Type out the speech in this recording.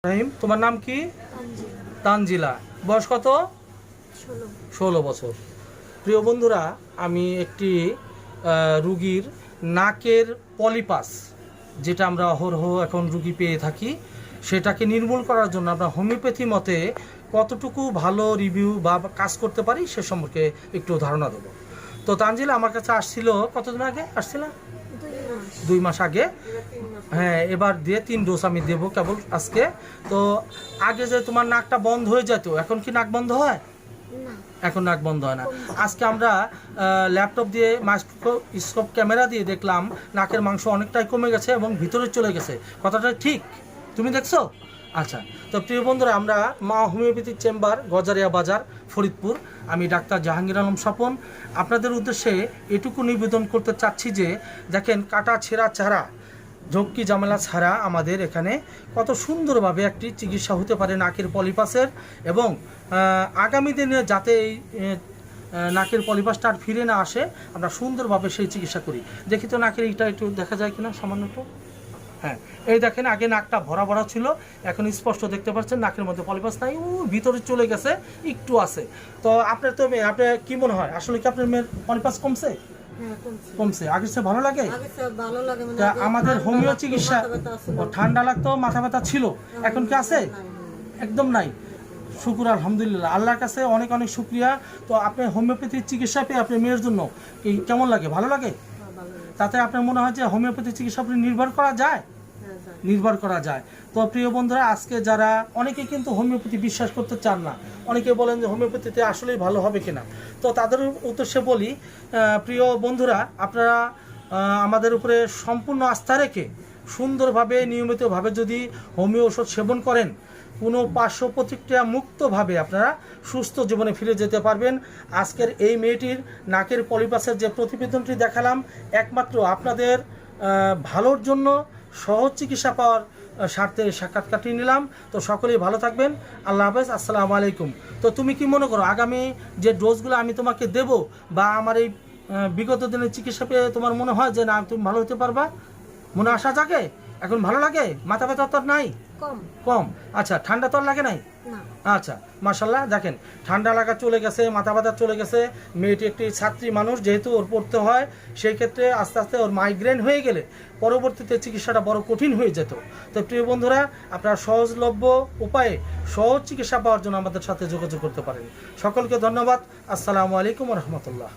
রাহিম, তোমার নাম কি? তানজিলা। বয়স কত? 16 বছর। প্রিয় বন্ধুরা, আমি একটি রুগীর নাকের পলিপাস, যেটা আমরা অহরহ এখন রুগী পেয়ে থাকি, সেটাকে নির্মূল করার জন্য আমরা হোমিওপ্যাথি মতে কতটুকু ভালো রিভিউ বা কাজ করতে পারি সে সম্পর্কে একটু ধারণা দেবো। তো তানজিলা আমার কাছে আসছিল কতদিন আগে? আসছিল 2 মাস আগে। হ্যাঁ, এবার দিয়ে 3 ডোজ আমি দেবো কেবল আজকে। তো আগে যে তোমার নাকটা বন্ধ হয়ে যেত, এখন কি নাক বন্ধ হয়? এখন নাক বন্ধ হয় না। আজকে আমরা ল্যাপটপ দিয়ে মাইক্রোস্কোপ ক্যামেরা দিয়ে দেখলাম নাকের মাংস অনেকটাই কমে গেছে এবং ভিতরে চলে গেছে। কথাটা ঠিক? তুমি দেখছো? আচ্ছা। তো প্রিয় বন্ধুরা, আমরা মা হোমিওপ্যাথিক চেম্বার, গজারিয়া বাজার, ফরিদপুর। আমি ডাক্তার জাহাঙ্গীর আলম স্বপন। আপনাদের উদ্দেশ্যে এটুকু নিবেদন করতে চাচ্ছি যে দেখেন, কাটা ছেঁড়া চারা, ঝক্কি ঝামেলা ছাড়া আমাদের এখানে কত সুন্দরভাবে একটি চিকিৎসা হতে পারে নাকের পলিপাসের, এবং আগামী দিনে যাতে এই নাকের পলিপাসটা আর ফিরে না আসে, আমরা সুন্দরভাবে সেই চিকিৎসা করি। দেখি তো নাকের এইটা একটু দেখা যায় কিনা সামান্য একটু। হ্যাঁ, এই দেখেন, আগে নাকটা ভরা ভরা ছিল, এখন স্পষ্ট দেখতে পাচ্ছেন নাকের মধ্যে পলিপাস নাই, ভিতরে চলে গেছে, একটু আছে। তো আপনার কি মনে হয়, আসলে কি আপনার মেয়ের পলিপাস কমছে? কমছে। আগের চেয়ে ভালো লাগে? আমাদের হোমিও চিকিৎসা ঠান্ডা লাগতো, মাথা ব্যথা ছিল, এখন কি আছে? একদম নাই। শুকুর আলহামদুলিল্লাহ, আল্লাহর কাছে অনেক অনেক শুক্রিয়া। তো আপনি হোমিওপ্যাথির চিকিৎসা পেয়ে আপনার মেয়ের জন্য কেমন লাগে? ভালো লাগে? তাতে আপনার মনে হয় যে হোমিওপ্যাথি চিকিৎসা আপনি নির্ভর করা যায়? নির্ভর করা যায়। তো প্রিয় বন্ধুরা, আজকে যারা অনেকে কিন্তু হোমিওপ্যাথি বিশ্বাস করতে চান না, অনেকে বলেন যে হোমিওপ্যাথিতে আসলেই ভালো হবে কিনা, তো তাদের উদ্দেশ্যে বলি, প্রিয় বন্ধুরা, আপনারা আমাদের উপরে সম্পূর্ণ আস্থা রেখে সুন্দরভাবে নিয়মিতভাবে যদি হোমিও ওষুধ সেবন করেন, কোনো পার্শ্ব প্রতিক্রিয়া মুক্তভাবে আপনারা সুস্থ জীবনে ফিরে যেতে পারবেন। আজকের এই মেয়েটির নাকের পলিপাসের যে প্রতিবেদনটি দেখালাম, একমাত্র আপনাদের ভালোর জন্য, সহজ চিকিৎসা পাওয়ার স্বার্থে সাক্ষাৎকারটি নিলাম। তো সকলেই ভালো থাকবেন। আল্লাহ হাফেজ, আসসালামু আলাইকুম। তো তুমি কি মনে করো, আগামী যে ডোজগুলো আমি তোমাকে দেব, বা আমার এই বিগত দিনের চিকিৎসা পেয়ে তোমার মনে হয় যে না, তুমি ভালো হতে পারবা? মনে আশা জাগে? এখন ভালো লাগে? মাথা ব্যথা তো নাই? কম। আচ্ছা, ঠান্ডা তো লাগে নাই? আচ্ছা, মাশাল্লাহ। দেখেন, ঠান্ডা লাগা চলে গেছে, মাথা ব্যথা চলে গেছে। মেয়েটি একটি ছাত্রী মানুষ, যেহেতু ওর পড়তে হয়, সেই ক্ষেত্রে আস্তে আস্তে ওর মাইগ্রেন হয়ে গেলে পরবর্তীতে চিকিৎসাটা বড় কঠিন হয়ে যেত। তো প্রিয় বন্ধুরা, আপনারা সহজলভ্য উপায়ে সহজ চিকিৎসা পাওয়ার জন্য আমাদের সাথে যোগাযোগ করতে পারেন। সকলকে ধন্যবাদ। আসসালামু আলাইকুম রহমতুল্লাহ।